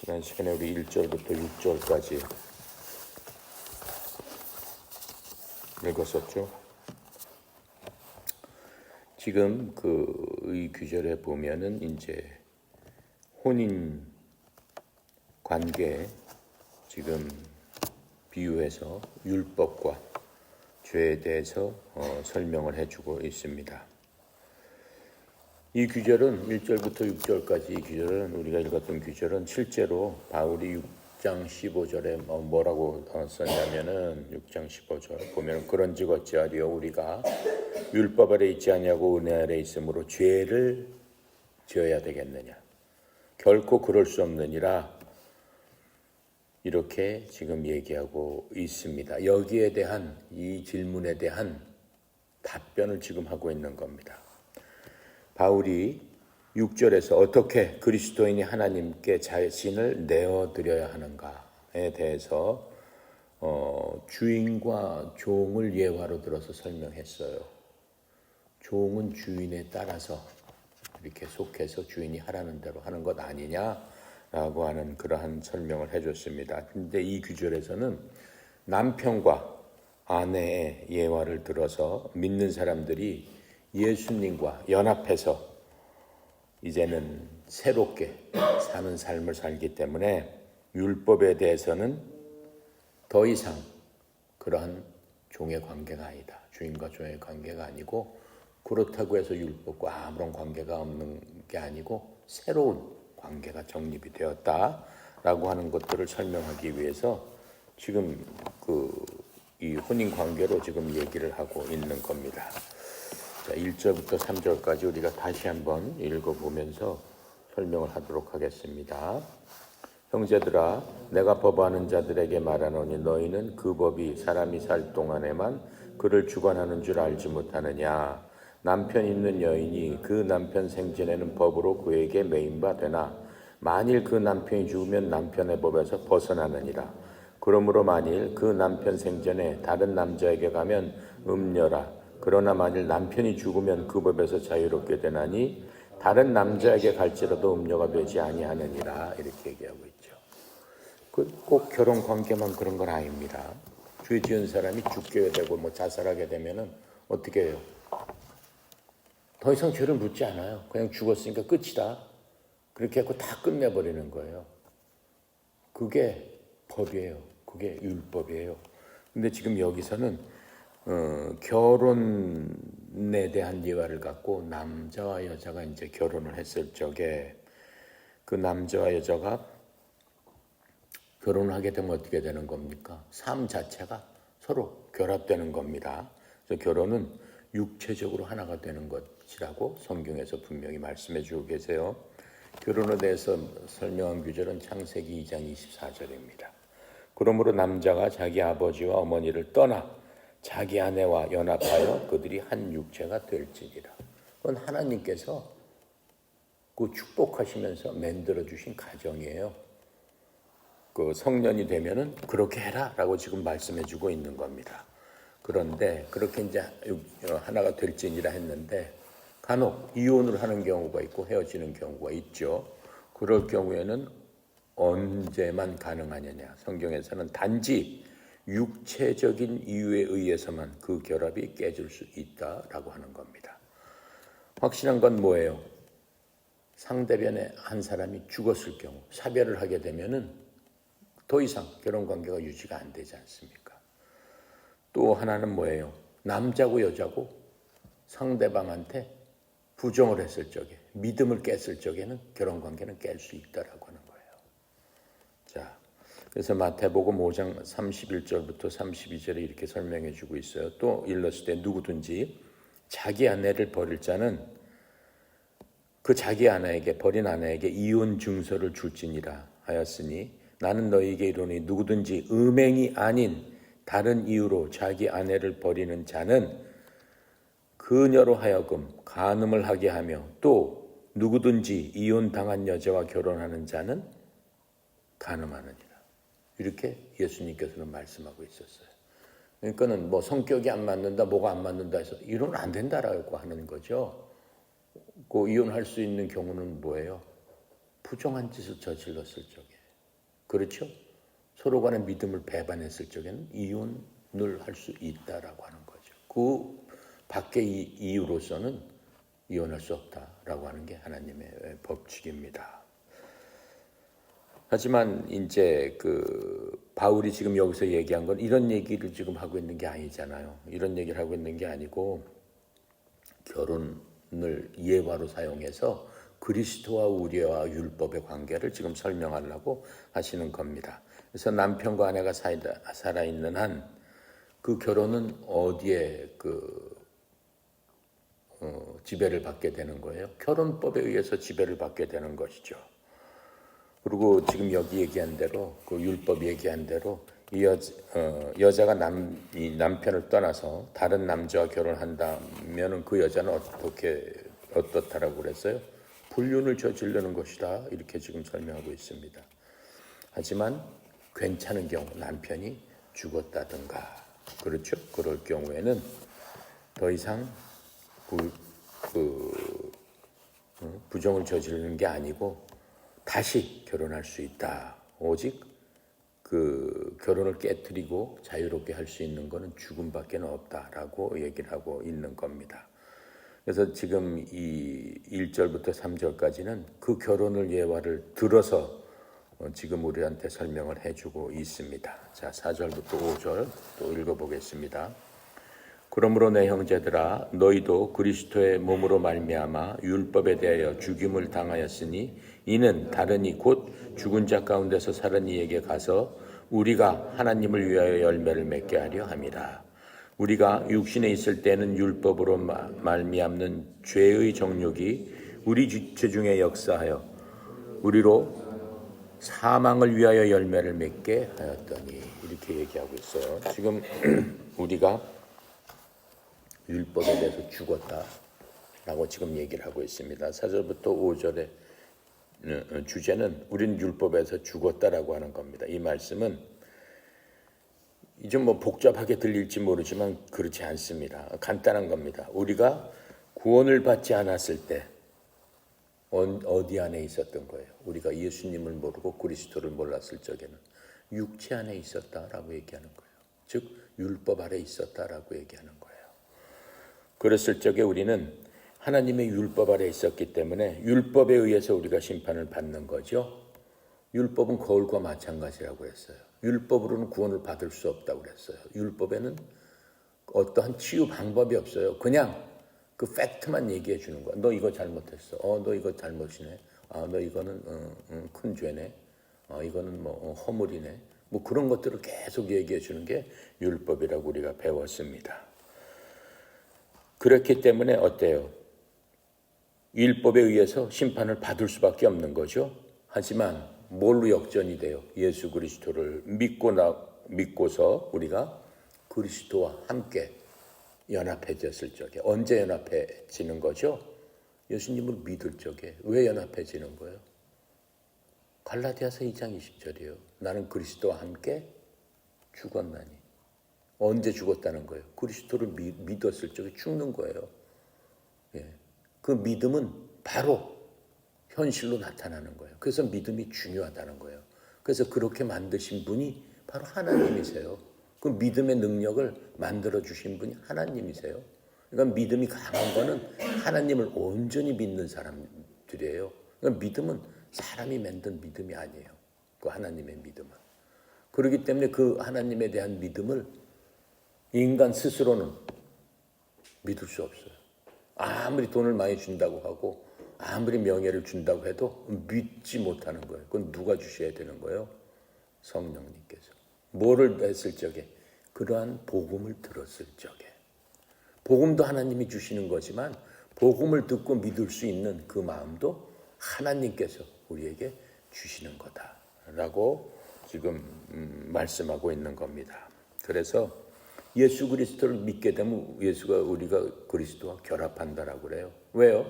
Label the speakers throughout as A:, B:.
A: 지난 시간에 우리 1절부터 6절까지 읽었었죠. 지금 이 규절에 보면은 이제 혼인 관계 지금 비유해서 율법과 죄에 대해서 설명을 해주고 있습니다. 이 규절은 1절부터 6절까지 이 규절은 우리가 읽었던 규절은 실제로 바울이 6장 15절에 뭐라고 썼냐면은 6장 15절 보면 그런즉 어찌하리요 우리가 율법 아래 있지 아니하고 은혜 아래 있으므로 죄를 지어야 되겠느냐 결코 그럴 수 없느니라 이렇게 지금 얘기하고 있습니다. 여기에 대한 이 질문에 대한 답변을 지금 하고 있는 겁니다. 바울이 6절에서 어떻게 그리스도인이 하나님께 자신을 내어드려야 하는가에 대해서 주인과 종을 예화로 들어서 설명했어요. 종은 주인에 따라서 이렇게 속해서 주인이 하라는 대로 하는 것 아니냐라고 하는 그러한 설명을 해줬습니다. 근데 이 규절에서는 남편과 아내의 예화를 들어서 믿는 사람들이 예수님과 연합해서 이제는 새롭게 사는 삶을 살기 때문에 율법에 대해서는 더 이상 그러한 종의 관계가 아니다. 주인과 종의 관계가 아니고 그렇다고 해서 율법과 아무런 관계가 없는 게 아니고 새로운 관계가 정립이 되었다라고 하는 것들을 설명하기 위해서 지금 이 혼인 관계로 지금 얘기를 하고 있는 겁니다. 자, 1절부터 3절까지 우리가 다시 한번 읽어보면서 설명을 하도록 하겠습니다. 형제들아 내가 법하는 자들에게 말하노니 너희는 그 법이 사람이 살 동안에만 그를 주관하는 줄 알지 못하느냐. 남편 있는 여인이 그 남편 생전에는 법으로 그에게 매인바 되나 만일 그 남편이 죽으면 남편의 법에서 벗어나느니라. 그러므로 만일 그 남편 생전에 다른 남자에게 가면 음녀라. 그러나 만일 남편이 죽으면 그 법에서 자유롭게 되나니 다른 남자에게 갈지라도 음녀가 되지 아니하느니라 이렇게 얘기하고 있죠. 꼭 결혼 관계만 그런 건 아닙니다. 죄 지은 사람이 죽게 되고 자살하게 되면은 어떻게 해요? 더 이상 죄를 묻지 않아요. 그냥 죽었으니까 끝이다. 그렇게 하고 다 끝내버리는 거예요. 그게 법이에요. 그게 율법이에요. 근데 지금 여기서는 결혼에 대한 예화를 갖고 남자와 여자가 이제 결혼을 했을 적에 그 남자와 여자가 결혼을 하게 되면 어떻게 되는 겁니까? 삶 자체가 서로 결합되는 겁니다. 그래서 결혼은 육체적으로 하나가 되는 것이라고 성경에서 분명히 말씀해 주고 계세요. 결혼에 대해서 설명한 규절은 창세기 2장 24절입니다. 그러므로 남자가 자기 아버지와 어머니를 떠나 자기 아내와 연합하여 그들이 한 육체가 될지니라. 그건 하나님께서 그 축복하시면서 만들어 주신 가정이에요. 그 성년이 되면은 그렇게 해라라고 지금 말씀해 주고 있는 겁니다. 그런데 그렇게 이제 하나가 될지니라 했는데 간혹 이혼을 하는 경우가 있고 헤어지는 경우가 있죠. 그럴 경우에는 언제만 가능하느냐. 성경에서는 단지 육체적인 이유에 의해서만 그 결합이 깨질 수 있다라고 하는 겁니다. 확실한 건 뭐예요? 상대편의 한 사람이 죽었을 경우 사별을 하게 되면은 더 이상 결혼관계가 유지가 안 되지 않습니까? 또 하나는 뭐예요? 남자고 여자고 상대방한테 부정을 했을 적에 믿음을 깼을 적에는 결혼관계는 깰 수 있다라고 하는 거예요. 자, 그래서 마태복음 5장 31절부터 32절에 이렇게 설명해 주고 있어요. 또 일렀을 때 누구든지 자기 아내를 버릴 자는 그 자기 아내에게 버린 아내에게 이혼 증서를 줄지니라 하였으니 나는 너희에게 이르노니 누구든지 음행이 아닌 다른 이유로 자기 아내를 버리는 자는 그녀로 하여금 간음을 하게 하며 또 누구든지 이혼당한 여자와 결혼하는 자는 간음하느니라. 이렇게 예수님께서는 말씀하고 있었어요. 그러니까는 성격이 안 맞는다, 뭐가 안 맞는다 해서 이혼은 안 된다라고 하는 거죠. 그 이혼할 수 있는 경우는 뭐예요? 부정한 짓을 저질렀을 적에. 그렇죠? 서로 간의 믿음을 배반했을 적에는 이혼을 할 수 있다라고 하는 거죠. 그 밖의 이유로서는 이혼할 수 없다라고 하는 게 하나님의 법칙입니다. 하지만 이제 바울이 지금 여기서 얘기한 건 이런 얘기를 지금 하고 있는 게 아니잖아요. 이런 얘기를 하고 있는 게 아니고 결혼을 예화로 사용해서 그리스도와 우리와 율법의 관계를 지금 설명하려고 하시는 겁니다. 그래서 남편과 아내가 살아있는 한 그 결혼은 어디에 지배를 받게 되는 거예요? 결혼법에 의해서 지배를 받게 되는 것이죠. 그리고 지금 여기 얘기한 대로 그 율법 얘기한 대로 이 여자가 이 남편을 떠나서 다른 남자와 결혼한다면은 그 여자는 어떻다라고 그랬어요? 불륜을 저지르는 것이다 이렇게 지금 설명하고 있습니다. 하지만 괜찮은 경우 남편이 죽었다든가 그렇죠? 그럴 경우에는 더 이상 부정을 저지르는 게 아니고 다시 결혼할 수 있다. 오직 결혼을 깨뜨리고 자유롭게 할 수 있는 것은 죽음밖에 없다라고 얘기를 하고 있는 겁니다. 그래서 지금 이 1절부터 3절까지는 그 결혼을 예화를 들어서 지금 우리한테 설명을 해주고 있습니다. 자, 4절부터 5절 또 읽어보겠습니다. 그러므로 내 형제들아 너희도 그리스도의 몸으로 말미암아 율법에 대하여 죽임을 당하였으니 이는 다른 이 곧 죽은 자 가운데서 살은 이에게 가서 우리가 하나님을 위하여 열매를 맺게 하려 함이라. 우리가 육신에 있을 때는 율법으로 말미암는 죄의 정욕이 우리 지체 중에 역사하여 우리로 사망을 위하여 열매를 맺게 하였더니 이렇게 얘기하고 있어요. 지금 우리가 율법에 대해서 죽었다라고 지금 얘기를 하고 있습니다. 4절부터 5절의 주제는 우리는 율법에서 죽었다라고 하는 겁니다. 이 말씀은 좀 복잡하게 들릴지 모르지만 그렇지 않습니다. 간단한 겁니다. 우리가 구원을 받지 않았을 때 어디 안에 있었던 거예요? 우리가 예수님을 모르고 그리스도를 몰랐을 적에는 육체 안에 있었다라고 얘기하는 거예요. 즉 율법 아래 있었다라고 얘기하는 거예요. 그랬을 적에 우리는 하나님의 율법 아래 있었기 때문에 율법에 의해서 우리가 심판을 받는 거죠. 율법은 거울과 마찬가지라고 했어요. 율법으로는 구원을 받을 수 없다고 그랬어요. 율법에는 어떠한 치유 방법이 없어요. 그냥 그 팩트만 얘기해 주는 거야. 너 이거 잘못했어. 너 이거 잘못이네. 너 이거는 큰 죄네. 이거는 허물이네. 그런 것들을 계속 얘기해 주는 게 율법이라고 우리가 배웠습니다. 그렇기 때문에 어때요? 율법에 의해서 심판을 받을 수밖에 없는 거죠. 하지만 뭘로 역전이 돼요? 예수 그리스도를 믿고서 우리가 그리스도와 함께 연합해졌을 적에. 언제 연합해지는 거죠? 예수님을 믿을 적에. 왜 연합해지는 거예요? 갈라디아서 2장 20절이에요. 나는 그리스도와 함께 죽었나니. 언제 죽었다는 거예요? 그리스도를 믿었을 적에 죽는 거예요. 예. 그 믿음은 바로 현실로 나타나는 거예요. 그래서 믿음이 중요하다는 거예요. 그래서 그렇게 만드신 분이 바로 하나님이세요. 그 믿음의 능력을 만들어주신 분이 하나님이세요. 그러니까 믿음이 강한 거는 하나님을 온전히 믿는 사람들이에요. 그러니까 믿음은 사람이 만든 믿음이 아니에요. 그 하나님의 믿음은. 그렇기 때문에 그 하나님에 대한 믿음을 인간 스스로는 믿을 수 없어요. 아무리 돈을 많이 준다고 하고 아무리 명예를 준다고 해도 믿지 못하는 거예요. 그건 누가 주셔야 되는 거예요? 성령님께서. 뭐를 했을 적에? 그러한 복음을 들었을 적에. 복음도 하나님이 주시는 거지만 복음을 듣고 믿을 수 있는 그 마음도 하나님께서 우리에게 주시는 거다라고 지금 말씀하고 있는 겁니다. 그래서 예수 그리스도를 믿게 되면 우리가 그리스도와 결합한다라고 그래요. 왜요?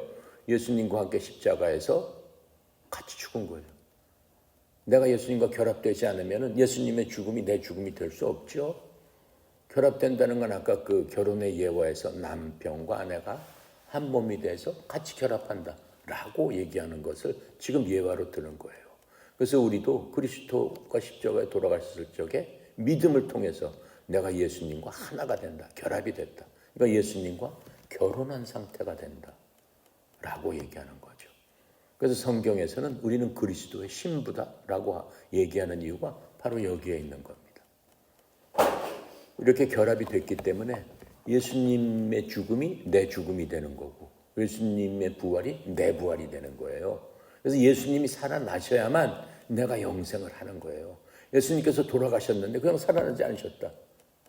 A: 예수님과 함께 십자가에서 같이 죽은 거예요. 내가 예수님과 결합되지 않으면 예수님의 죽음이 내 죽음이 될 수 없죠. 결합된다는 건 아까 그 결혼의 예화에서 남편과 아내가 한 몸이 돼서 같이 결합한다라고 얘기하는 것을 지금 예화로 들은 거예요. 그래서 우리도 그리스도가 십자가에 돌아가셨을 적에 믿음을 통해서 내가 예수님과 하나가 된다. 결합이 됐다. 그러니까 예수님과 결혼한 상태가 된다. 라고 얘기하는 거죠. 그래서 성경에서는 우리는 그리스도의 신부다라고 얘기하는 이유가 바로 여기에 있는 겁니다. 이렇게 결합이 됐기 때문에 예수님의 죽음이 내 죽음이 되는 거고 예수님의 부활이 내 부활이 되는 거예요. 그래서 예수님이 살아나셔야만 내가 영생을 하는 거예요. 예수님께서 돌아가셨는데 그냥 살아나지 않으셨다.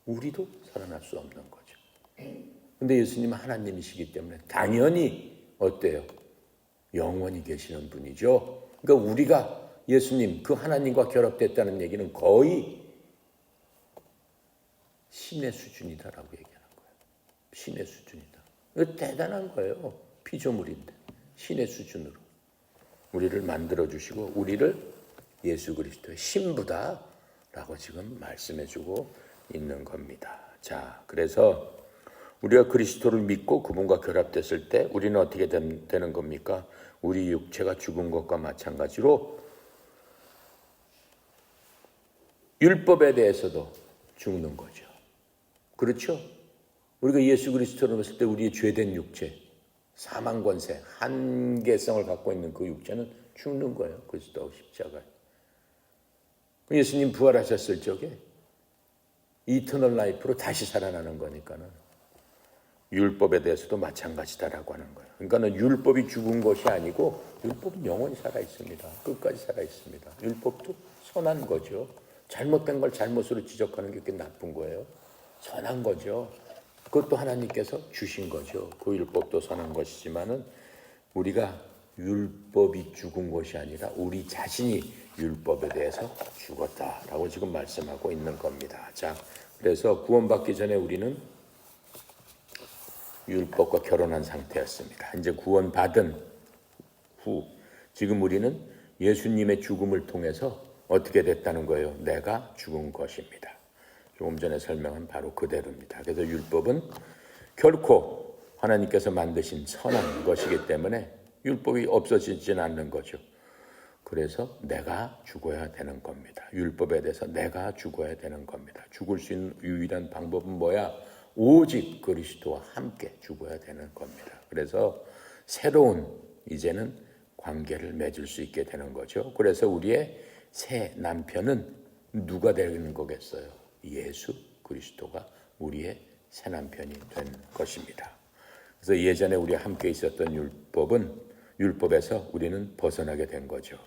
A: 우리도 살아날 수 없는 거죠. 근데 예수님은 하나님이시기 때문에 당연히 어때요? 영원히 계시는 분이죠. 그러니까 우리가 예수님 그 하나님과 결합됐다는 얘기는 거의 신의 수준이다라고 얘기하는 거예요. 신의 수준이다. 이거 대단한 거예요. 피조물인데 신의 수준으로 우리를 만들어주시고 우리를 예수 그리스도의 신부다라고 지금 말씀해주고 있는 겁니다. 자, 그래서 우리가 그리스도를 믿고 그분과 결합됐을 때 우리는 어떻게 되는 겁니까? 우리 육체가 죽은 것과 마찬가지로 율법에 대해서도 죽는 거죠. 그렇죠? 우리가 예수 그리스도를 믿을 때 우리의 죄된 육체, 사망 권세, 한계성을 갖고 있는 그 육체는 죽는 거예요. 그리스도 십자가에. 예수님 부활하셨을 적에 이터널 라이프로 다시 살아나는 거니까는 율법에 대해서도 마찬가지다라고 하는 거예요. 그러니까는 율법이 죽은 것이 아니고 율법은 영원히 살아 있습니다. 끝까지 살아 있습니다. 율법도 선한 거죠. 잘못된 걸 잘못으로 지적하는 게 그렇게 나쁜 거예요. 선한 거죠. 그것도 하나님께서 주신 거죠. 그 율법도 선한 것이지만은 우리가 율법이 죽은 것이 아니라 우리 자신이 율법에 대해서 죽었다라고 지금 말씀하고 있는 겁니다. 자, 그래서 구원받기 전에 우리는 율법과 결혼한 상태였습니다. 이제 구원받은 후 지금 우리는 예수님의 죽음을 통해서 어떻게 됐다는 거예요? 내가 죽은 것입니다. 조금 전에 설명한 바로 그대로입니다. 그래서 율법은 결코 하나님께서 만드신 선한 것이기 때문에 율법이 없어지지는 않는 거죠. 그래서 내가 죽어야 되는 겁니다. 율법에 대해서 내가 죽어야 되는 겁니다. 죽을 수 있는 유일한 방법은 뭐야? 오직 그리스도와 함께 죽어야 되는 겁니다. 그래서 새로운 이제는 관계를 맺을 수 있게 되는 거죠. 그래서 우리의 새 남편은 누가 되는 거겠어요? 예수 그리스도가 우리의 새 남편이 된 것입니다. 그래서 예전에 우리와 함께 있었던 율법에서 우리는 벗어나게 된 거죠.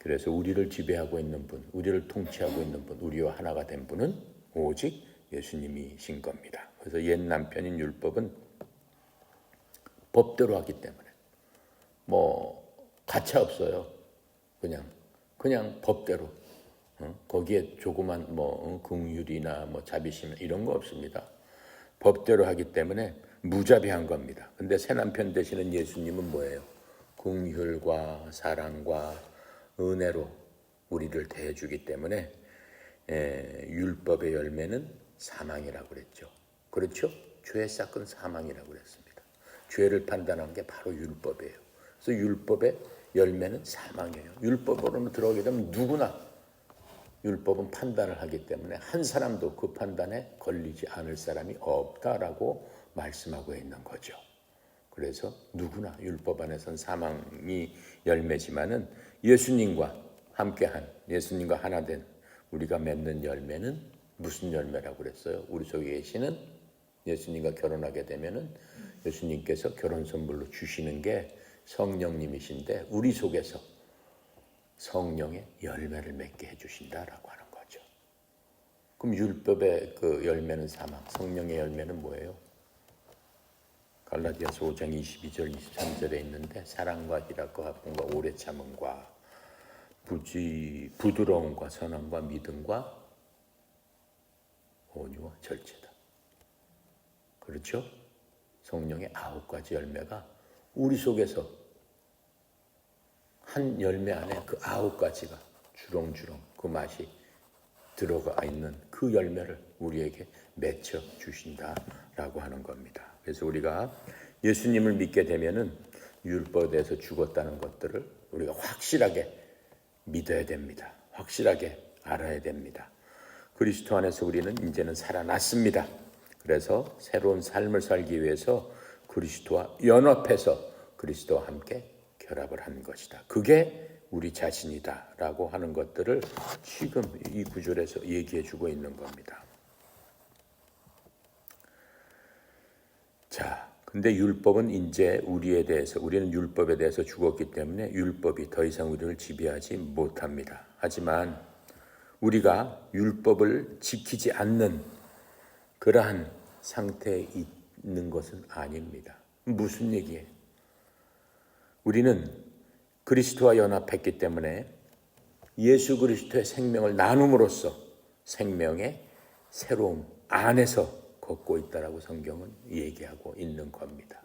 A: 그래서 우리를 지배하고 있는 분, 우리를 통치하고 있는 분, 우리와 하나가 된 분은 오직 예수님이신 겁니다. 그래서 옛 남편인 율법은 법대로 하기 때문에 가차 없어요. 그냥 법대로. 거기에 조그만 긍휼이나 자비심 이런 거 없습니다. 법대로 하기 때문에 무자비한 겁니다. 근데 새 남편 되시는 예수님은 뭐예요? 긍휼과 사랑과 은혜로 우리를 대해주기 때문에 율법의 열매는 사망이라고 그랬죠. 그렇죠? 죄의 싹은 사망이라고 그랬습니다. 죄를 판단한 게 바로 율법이에요. 그래서 율법의 열매는 사망이에요. 율법으로 들어오게 되면 누구나 율법은 판단을 하기 때문에 한 사람도 그 판단에 걸리지 않을 사람이 없다라고 말씀하고 있는 거죠. 그래서 누구나 율법 안에선 사망이 열매지만은 예수님과 함께한 예수님과 하나 된 우리가 맺는 열매는 무슨 열매라고 그랬어요? 우리 속에 계시는 예수님과 결혼하게 되면은 예수님께서 결혼 선물로 주시는 게 성령님이신데 우리 속에서 성령의 열매를 맺게 해주신다라고 하는 거죠. 그럼 율법의 그 열매는 사망, 성령의 열매는 뭐예요? 갈라디아서 5장 22절 23절에 있는데 사랑과 희락과 화평과 오래 참음과 부드러움과 선함과 믿음과 온유와 절제다. 그렇죠? 성령의 9가지 열매가 우리 속에서 한 열매 안에 그 9가지가 주렁주렁 그 맛이 들어가 있는 그 열매를 우리에게 맺혀 주신다라고 하는 겁니다. 그래서 우리가 예수님을 믿게 되면은 율법에 대해서 죽었다는 것들을 우리가 확실하게 믿어야 됩니다. 확실하게 알아야 됩니다. 그리스도 안에서 우리는 이제는 살아났습니다. 그래서 새로운 삶을 살기 위해서 그리스도와 연합해서 그리스도와 함께 결합을 한 것이다. 그게 우리 자신이다라고 하는 것들을 지금 이 구절에서 얘기해 주고 있는 겁니다. 자, 근데 율법은 이제 우리는 율법에 대해서 죽었기 때문에 율법이 더 이상 우리를 지배하지 못합니다. 하지만 우리가 율법을 지키지 않는 그러한 상태에 있는 것은 아닙니다. 무슨 얘기예요? 우리는 그리스도와 연합했기 때문에 예수 그리스도의 생명을 나눔으로써 생명의 새로움 안에서 걷고 있다라고 성경은 얘기하고 있는 겁니다.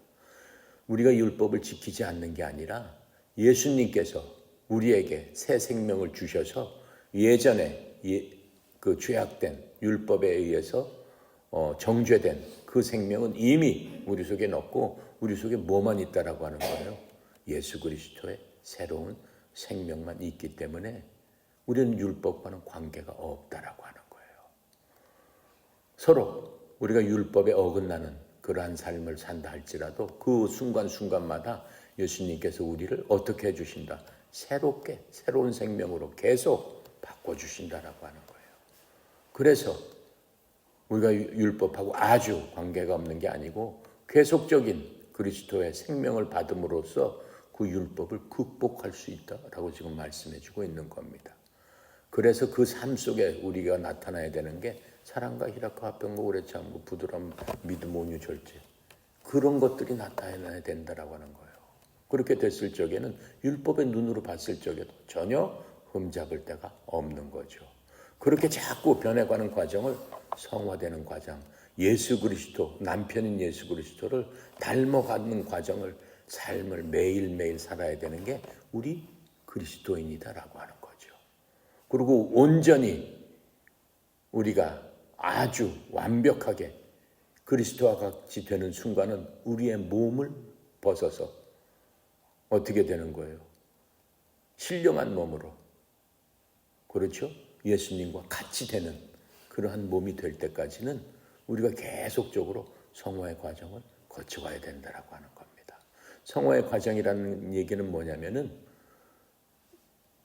A: 우리가 율법을 지키지 않는 게 아니라 예수님께서 우리에게 새 생명을 주셔서 예전에 그 죄악된 율법에 의해서 정죄된 그 생명은 이미 우리 속에 넣고 우리 속에 뭐만 있다라고 하는 거예요? 예수 그리스도의 새로운 생명만 있기 때문에 우리는 율법과는 관계가 없다라고 하는 거예요. 서로 우리가 율법에 어긋나는 그러한 삶을 산다 할지라도 그 순간순간마다 예수님께서 우리를 어떻게 해주신다? 새로운 생명으로 계속 바꿔주신다라고 하는 거예요. 그래서 우리가 율법하고 아주 관계가 없는 게 아니고 계속적인 그리스도의 생명을 받음으로써 그 율법을 극복할 수 있다라고 지금 말씀해 주고 있는 겁니다. 그래서 그 삶 속에 우리가 나타나야 되는 게 사랑과 희락과 화평과 오래 참고 부드러움, 믿음, 온유, 절제 그런 것들이 나타나야 된다라고 하는 거예요. 그렇게 됐을 적에는 율법의 눈으로 봤을 적에도 전혀 흠잡을 데가 없는 거죠. 그렇게 자꾸 변해가는 과정을 성화되는 과정, 예수 그리스도, 남편인 예수 그리스도를 닮아가는 과정을 삶을 매일매일 살아야 되는 게 우리 그리스도인이다라고 하는 거죠. 그리고 온전히 우리가 아주 완벽하게 그리스도와 같이 되는 순간은 우리의 몸을 벗어서 어떻게 되는 거예요? 신령한 몸으로, 그렇죠? 예수님과 같이 되는 그러한 몸이 될 때까지는 우리가 계속적으로 성화의 과정을 거쳐가야 된다라고 하는 겁니다. 성화의 과정이라는 얘기는 뭐냐면은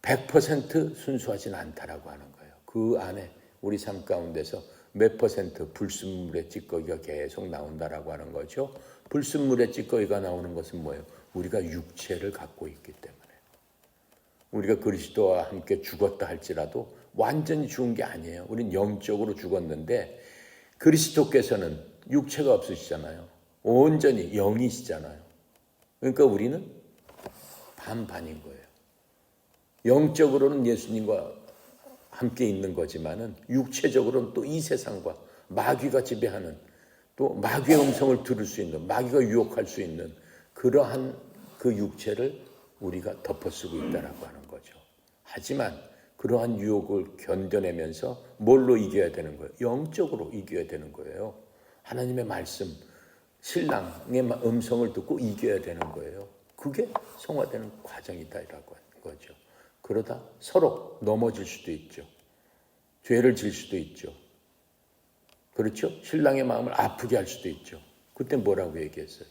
A: 100% 순수하진 않다라고 하는 거예요. 그 안에 우리 삶 가운데서 몇 퍼센트 불순물의 찌꺼기가 계속 나온다라고 하는 거죠. 불순물의 찌꺼기가 나오는 것은 뭐예요? 우리가 육체를 갖고 있기 때문에. 우리가 그리스도와 함께 죽었다 할지라도 완전히 죽은 게 아니에요. 우린 영적으로 죽었는데 그리스도께서는 육체가 없으시잖아요. 온전히 영이시잖아요. 그러니까 우리는 반반인 거예요. 영적으로는 예수님과 함께 있는 거지만은 육체적으로는 또 이 세상과 마귀가 지배하는 또 마귀의 음성을 들을 수 있는 마귀가 유혹할 수 있는 그러한 그 육체를 우리가 덮어쓰고 있다라고 하는 거죠. 하지만 그러한 유혹을 견뎌내면서 뭘로 이겨야 되는 거예요? 영적으로 이겨야 되는 거예요. 하나님의 말씀, 신랑의 음성을 듣고 이겨야 되는 거예요. 그게 성화되는 과정이다라고 하는 거죠. 그러다 서로 넘어질 수도 있죠. 죄를 질 수도 있죠. 그렇죠? 신랑의 마음을 아프게 할 수도 있죠. 그때 뭐라고 얘기했어요?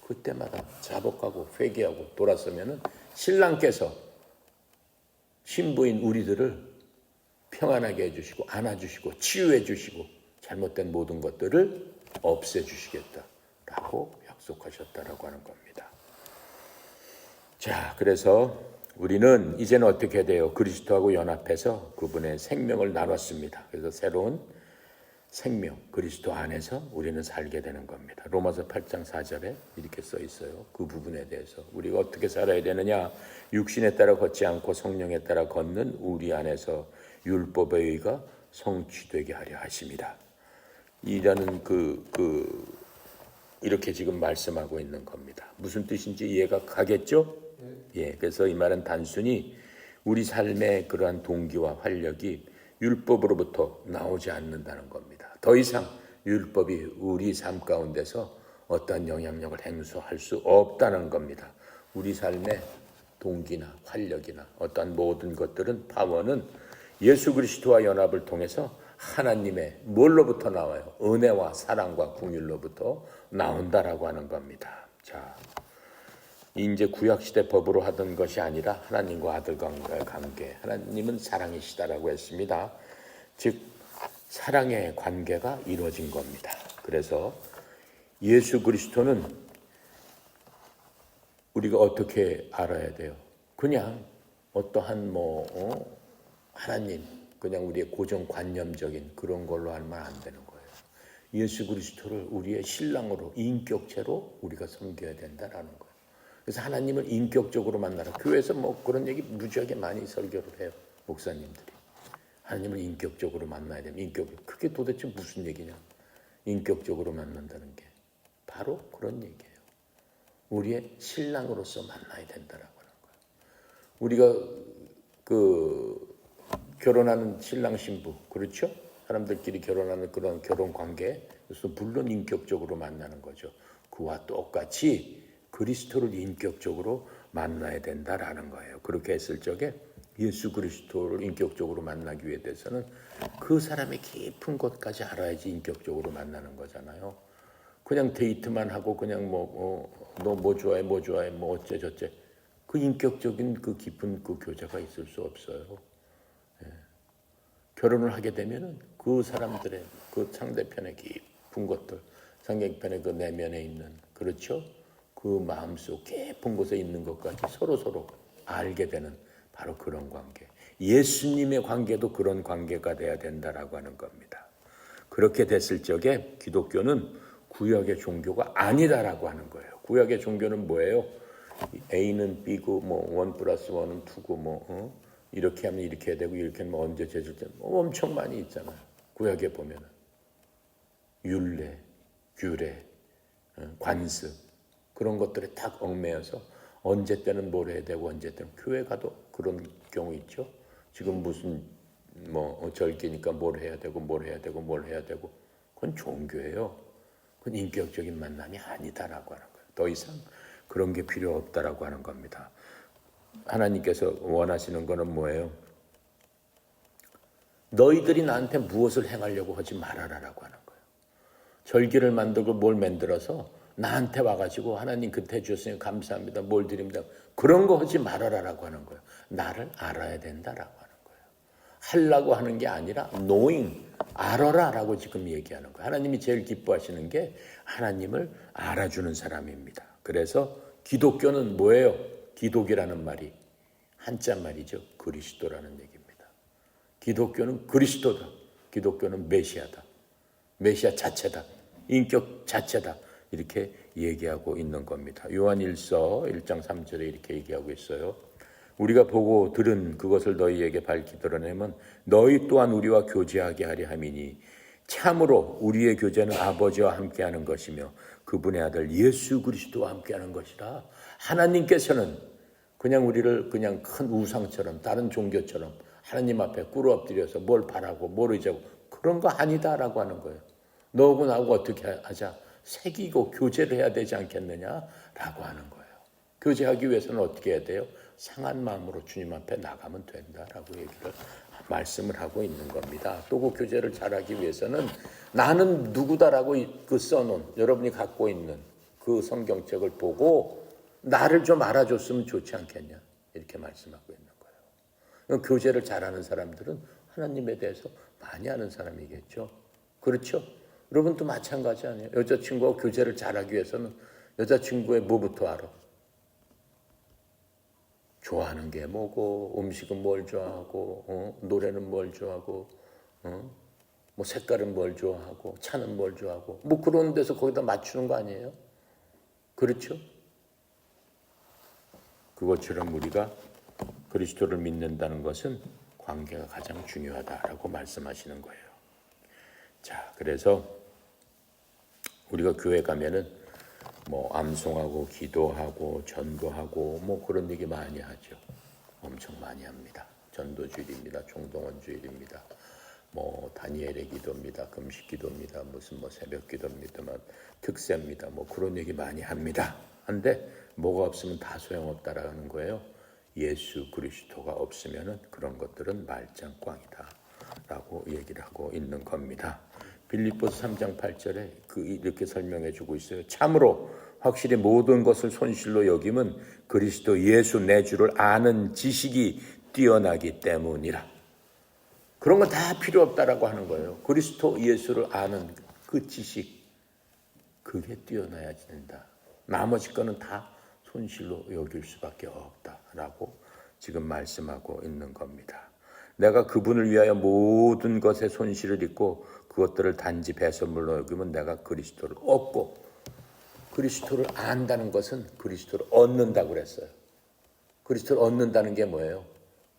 A: 그때마다 자복하고 회개하고 돌아서면은 신랑께서 신부인 우리들을 평안하게 해주시고 안아주시고 치유해 주시고 잘못된 모든 것들을 없애주시겠다라고 약속하셨다라고 하는 겁니다. 자, 그래서 우리는 이제는 어떻게 돼요? 그리스도하고 연합해서 그분의 생명을 나눴습니다. 그래서 새로운 생명, 그리스도 안에서 우리는 살게 되는 겁니다. 로마서 8장 4절에 이렇게 써 있어요. 그 부분에 대해서 우리가 어떻게 살아야 되느냐? 육신에 따라 걷지 않고 성령에 따라 걷는 우리 안에서 율법의 의가 성취되게 하려 하십니다. 이라는 이렇게 지금 말씀하고 있는 겁니다. 무슨 뜻인지 이해가 가겠죠? 예, 그래서 이 말은 단순히 우리 삶의 그러한 동기와 활력이 율법으로부터 나오지 않는다는 겁니다. 더 이상 율법이 우리 삶 가운데서 어떤 영향력을 행사할 수 없다는 겁니다. 우리 삶에 동기나 활력이나 어떠한 모든 것들은 파워는 예수 그리스도와 연합을 통해서 하나님의 뭘로부터 나와요? 은혜와 사랑과 긍휼로부터 나온다라고 하는 겁니다. 자, 이제 구약시대 법으로 하던 것이 아니라 하나님과 아들과의 관계, 하나님은 사랑이시다라고 했습니다. 즉 사랑의 관계가 이루어진 겁니다. 그래서 예수 그리스도는 우리가 어떻게 알아야 돼요? 그냥 어떠한 하나님, 그냥 우리의 고정관념적인 그런 걸로 알면 안 되는 거예요. 예수 그리스도를 우리의 신랑으로, 인격체로 우리가 섬겨야 된다라는 거예요. 그래서 하나님을 인격적으로 만나라. 교회에서 그런 얘기 무지하게 많이 설교를 해요. 목사님들이. 하나님을 인격적으로 만나야 됩니다. 인격적으로. 그게 도대체 무슨 얘기냐? 인격적으로 만난다는 게 바로 그런 얘기예요. 우리의 신랑으로서 만나야 된다라고 하는 거예요. 우리가 결혼하는 신랑 신부, 그렇죠? 사람들끼리 결혼하는 그런 결혼 관계, 그래서 물론 인격적으로 만나는 거죠. 그와 똑같이 그리스도를 인격적으로 만나야 된다라는 거예요. 그렇게 했을 적에 예수 그리스도를 인격적으로 만나기 위해서는 그 사람의 깊은 것까지 알아야지 인격적으로 만나는 거잖아요. 그냥 데이트만 하고 그냥 너 뭐 좋아해 뭐 어째 저째 그 인격적인 그 깊은 그 교제가 있을 수 없어요. 예. 결혼을 하게 되면은 그 사람들의 그 상대편의 깊은 것들, 상대편의 그 내면에 있는, 그렇죠? 그 마음속 깊은 곳에 있는 것까지 서로 알게 되는 바로 그런 관계. 예수님의 관계도 그런 관계가 돼야 된다라고 하는 겁니다. 그렇게 됐을 적에 기독교는 구약의 종교가 아니다라고 하는 거예요. 구약의 종교는 뭐예요? A는 B고 1+1은 2고 이렇게 하면 이렇게 해야 되고 이렇게 하면 언제 제줄때 엄청 많이 있잖아요. 구약에 보면은 율례, 규례, 관습 그런 것들에 딱 얽매여서 언제 때는 뭘 해야 되고 언제 때는 교회 가도 그런 경우 있죠. 지금 무슨 절기니까 뭘 해야 되고 뭘 해야 되고 뭘 해야 되고 그건 종교예요. 그건 인격적인 만남이 아니다라고 하는 거예요. 더 이상 그런 게 필요 없다라고 하는 겁니다. 하나님께서 원하시는 거는 뭐예요? 너희들이 나한테 무엇을 행하려고 하지 말아라라고 하는 거예요. 절기를 만들고 뭘 만들어서 나한테 와가지고 하나님 그때 주셨으니 감사합니다. 뭘 드립니다. 그런 거 하지 말아라라고 하는 거예요. 나를 알아야 된다라고 하는 거예요. 하려고 하는 게 아니라 knowing, 알아라라고 지금 얘기하는 거예요. 하나님이 제일 기뻐하시는 게 하나님을 알아주는 사람입니다. 그래서 기독교는 뭐예요? 기독이라는 말이 한자 말이죠. 그리스도라는 얘기입니다. 기독교는 그리스도다. 기독교는 메시아다. 메시아 자체다. 인격 자체다. 이렇게 얘기하고 있는 겁니다. 요한일서 1장 3절에 이렇게 얘기하고 있어요. 우리가 보고 들은 그것을 너희에게 밝히 드러내면 너희 또한 우리와 교제하게 하려 함이니 참으로 우리의 교제는 아버지와 함께하는 것이며 그분의 아들 예수 그리스도와 함께하는 것이라. 하나님께서는 그냥 우리를 그냥 큰 우상처럼 다른 종교처럼 하나님 앞에 꿇어 엎드려서 뭘 바라고 뭘 의지하고 그런 거 아니다라고 하는 거예요. 너하고 나하고 어떻게 하자? 새기고 교제를 해야 되지 않겠느냐라고 하는 거예요. 교제하기 위해서는 어떻게 해야 돼요? 상한 마음으로 주님 앞에 나가면 된다라고 말씀을 하고 있는 겁니다. 또 그 교제를 잘하기 위해서는 나는 누구다라고 그 써놓은 여러분이 갖고 있는 그 성경책을 보고 나를 좀 알아줬으면 좋지 않겠냐 이렇게 말씀하고 있는 거예요. 교제를 잘하는 사람들은 하나님에 대해서 많이 아는 사람이겠죠. 그렇죠? 여러분도 마찬가지 아니에요? 여자친구와 교제를 잘하기 위해서는 여자친구의 뭐부터 알아? 좋아하는 게 뭐고, 음식은 뭘 좋아하고, 노래는 뭘 좋아하고, 뭐 색깔은 뭘 좋아하고, 차는 뭘 좋아하고, 뭐 그런 데서 거기다 맞추는 거 아니에요? 그렇죠? 그것처럼 우리가 그리스도를 믿는다는 것은 관계가 가장 중요하다라고 말씀하시는 거예요. 자, 그래서 우리가 교회 가면은 암송하고 기도하고 전도하고 그런 얘기 많이 하죠. 엄청 많이 합니다. 전도주일입니다. 총동원주일입니다. 다니엘의 기도입니다. 금식 기도입니다. 무슨 새벽 기도입니다. 특세입니다. 그런 얘기 많이 합니다. 한데 뭐가 없으면 다 소용없다라는 거예요. 예수 그리스도가 없으면은 그런 것들은 말짱꽝이다 라고 얘기를 하고 있는 겁니다. 빌립보서 3장 8절에 이렇게 설명해 주고 있어요. 참으로 확실히 모든 것을 손실로 여김은 그리스도 예수 내 주를 아는 지식이 뛰어나기 때문이라. 그런 건 다 필요 없다라고 하는 거예요. 그리스도 예수를 아는 그 지식, 그게 뛰어나야 된다. 나머지 거는 다 손실로 여길 수밖에 없다라고 지금 말씀하고 있는 겁니다. 내가 그분을 위하여 모든 것에 손실을 입고 그것들을 단지 배설물로 여기면 내가 그리스도를 얻고, 그리스도를 안다는 것은 그리스도를 얻는다고 그랬어요. 그리스도를 얻는다는 게 뭐예요?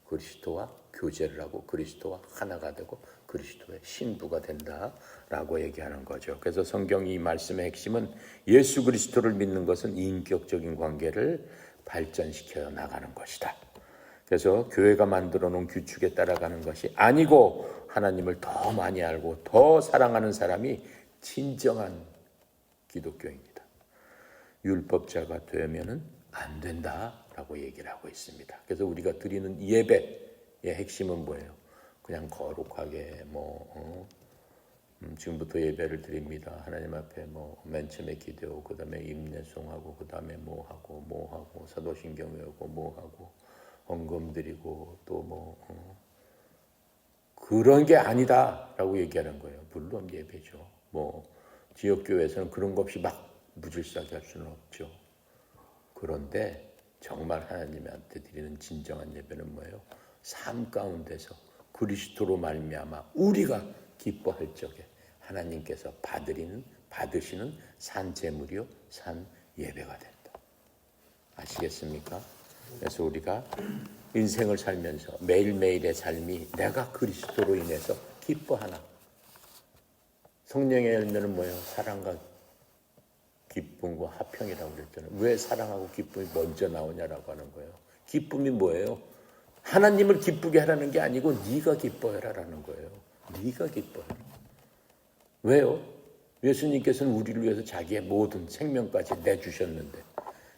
A: 그리스도와 교제를 하고 그리스도와 하나가 되고 그리스도의 신부가 된다라고 얘기하는 거죠. 그래서 성경 이 말씀의 핵심은 예수 그리스도를 믿는 것은 인격적인 관계를 발전시켜 나가는 것이다. 그래서 교회가 만들어 놓은 규칙에 따라가는 것이 아니고 하나님을 더 많이 알고 더 사랑하는 사람이 진정한 기독교입니다. 율법자가 되면은 안 된다라고 얘기를 하고 있습니다. 그래서 우리가 드리는 예배의 핵심은 뭐예요? 그냥 거룩하게 지금부터 예배를 드립니다. 하나님 앞에 맨 처음에 기도하고 그다음에 임내송하고 그다음에 뭐하고 사도신경 외우고 뭐하고 헌금 드리고 또 그런 게 아니다라고 얘기하는 거예요. 물론 예배죠. 지역교회에서는 그런 거 없이 막 무질서하게 할 수는 없죠. 그런데 정말 하나님한테 드리는 진정한 예배는 뭐예요? 삶 가운데서 그리스도로 말미암아 우리가 기뻐할 적에 하나님께서 받으시는 산 제물이요 산 예배가 된다. 아시겠습니까? 그래서 우리가 인생을 살면서 매일매일의 삶이 내가 그리스도로 인해서 기뻐하나. 성령의 열매는 뭐예요? 사랑과 기쁨과 화평이라고 그랬잖아요. 왜 사랑하고 기쁨이 먼저 나오냐라고 하는 거예요. 기쁨이 뭐예요? 하나님을 기쁘게 하라는 게 아니고 네가 기뻐해라라는 거예요. 네가 기뻐해라. 왜요? 예수님께서는 우리를 위해서 자기의 모든 생명까지 내주셨는데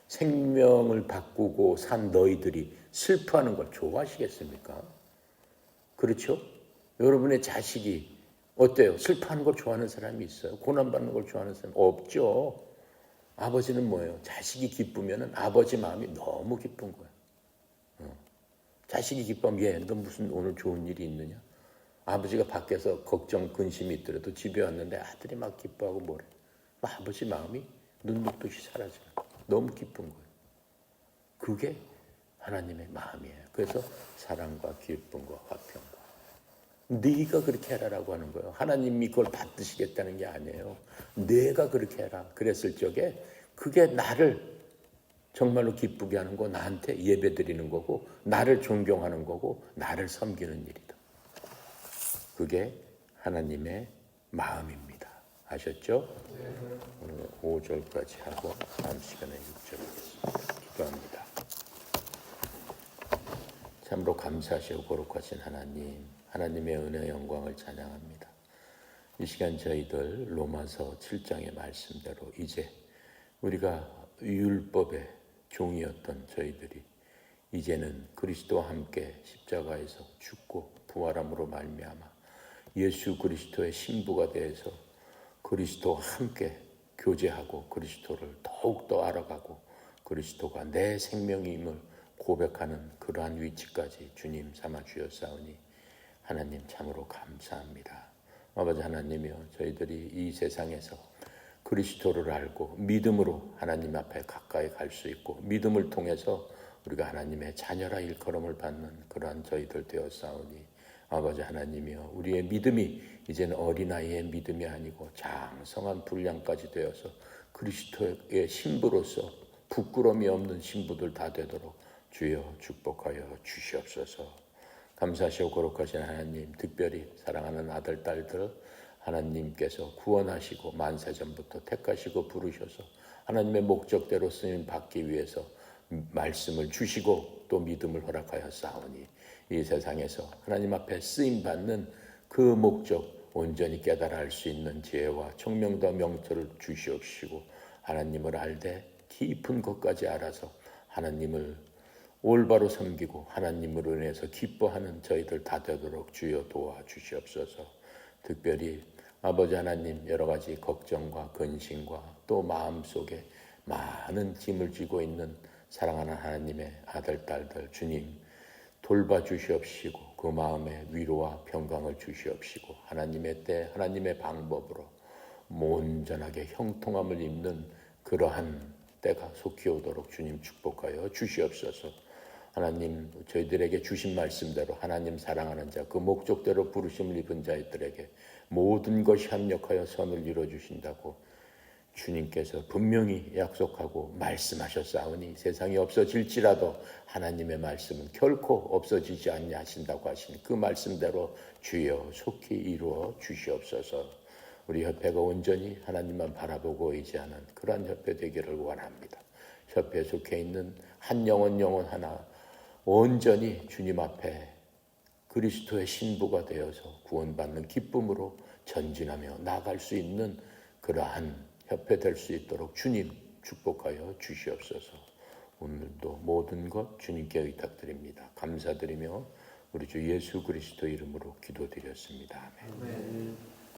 A: 생명을 바꾸고 산 너희들이 슬퍼하는 걸 좋아하시겠습니까? 그렇죠? 여러분의 자식이 어때요? 슬퍼하는 걸 좋아하는 사람이 있어요? 고난받는 걸 좋아하는 사람 없죠? 아버지는 뭐예요? 자식이 기쁘면 아버지 마음이 너무 기쁜 거예요. 자식이 기뻐하면 너 무슨 오늘 좋은 일이 있느냐? 아버지가 밖에서 걱정, 근심이 있더라도 집에 왔는데 아들이 막 기뻐하고 뭐래. 아버지 마음이 눈 녹듯이 사라져요. 너무 기쁜 거예요. 그게 하나님의 마음이에요. 그래서 사랑과 기쁨과 화평과. 네가 그렇게 해라라고 하는 거예요. 하나님이 그걸 받으시겠다는 게 아니에요. 내가 그렇게 해라. 그랬을 적에 그게 나를 정말로 기쁘게 하는 거, 나한테 예배 드리는 거고 나를 존경하는 거고 나를 섬기는 일이다. 그게 하나님의 마음입니다. 아셨죠? 오늘 5절까지 하고 다음 시간에 6절 하겠습니다. 기도합니다. 참으로 감사하시고 거룩하신 하나님, 하나님의 은혜와 영광을 찬양합니다. 이 시간 저희들 로마서 7장의 말씀대로 이제 우리가 율법의 종이었던 저희들이 이제는 그리스도와 함께 십자가에서 죽고 부활함으로 말미암아 예수 그리스도의 신부가 되어서 그리스도와 함께 교제하고 그리스도를 더욱더 알아가고 그리스도가 내 생명임을 고백하는 그러한 위치까지 주님 삼아 주셨사오니 하나님 참으로 감사합니다. 아버지 하나님이여, 저희들이 이 세상에서 그리스도를 알고 믿음으로 하나님 앞에 가까이 갈 수 있고 믿음을 통해서 우리가 하나님의 자녀라 일컬음을 받는 그러한 저희들 되었사오니 아버지 하나님이여, 우리의 믿음이 이제는 어린아이의 믿음이 아니고 장성한 분량까지 되어서 그리스도의 신부로서 부끄러움이 없는 신부들 다 되도록 주여 축복하여 주시옵소서. 감사하시고 거룩하신 하나님, 특별히 사랑하는 아들, 딸들 하나님께서 구원하시고 만세전부터 택하시고 부르셔서 하나님의 목적대로 쓰임 받기 위해서 말씀을 주시고 또 믿음을 허락하였사오니 이 세상에서 하나님 앞에 쓰임받는 그 목적 온전히 깨달아 알 수 있는 지혜와 총명과 명철을 주시옵시고 하나님을 알되 깊은 것까지 알아서 하나님을 올바로 섬기고 하나님으로 인해서 기뻐하는 저희들 다 되도록 주여 도와주시옵소서. 특별히 아버지 하나님, 여러 가지 걱정과 근심과 또 마음속에 많은 짐을 지고 있는 사랑하는 하나님의 아들, 딸들 주님 돌봐주시옵시고 그 마음에 위로와 평강을 주시옵시고 하나님의 때 하나님의 방법으로 온전하게 형통함을 입는 그러한 때가 속히 오도록 주님 축복하여 주시옵소서. 하나님, 저희들에게 주신 말씀대로 하나님 사랑하는 자, 그 목적대로 부르심을 입은 자들에게 모든 것이 합력하여 선을 이루어주신다고 주님께서 분명히 약속하고 말씀하셨사오니 세상이 없어질지라도 하나님의 말씀은 결코 없어지지 않냐 하신다고 하신 그 말씀대로 주여 속히 이루어 주시옵소서. 우리 협회가 온전히 하나님만 바라보고 의지하는 그러한 협회 되기를 원합니다. 협회에 속해 있는 한 영혼 하나 온전히 주님 앞에 그리스도의 신부가 되어서 구원받는 기쁨으로 전진하며 나아갈 수 있는 그러한 협회 될 수 있도록 주님 축복하여 주시옵소서. 오늘도 모든 것 주님께 의탁드립니다. 감사드리며 우리 주 예수 그리스도 이름으로 기도드렸습니다. 아멘.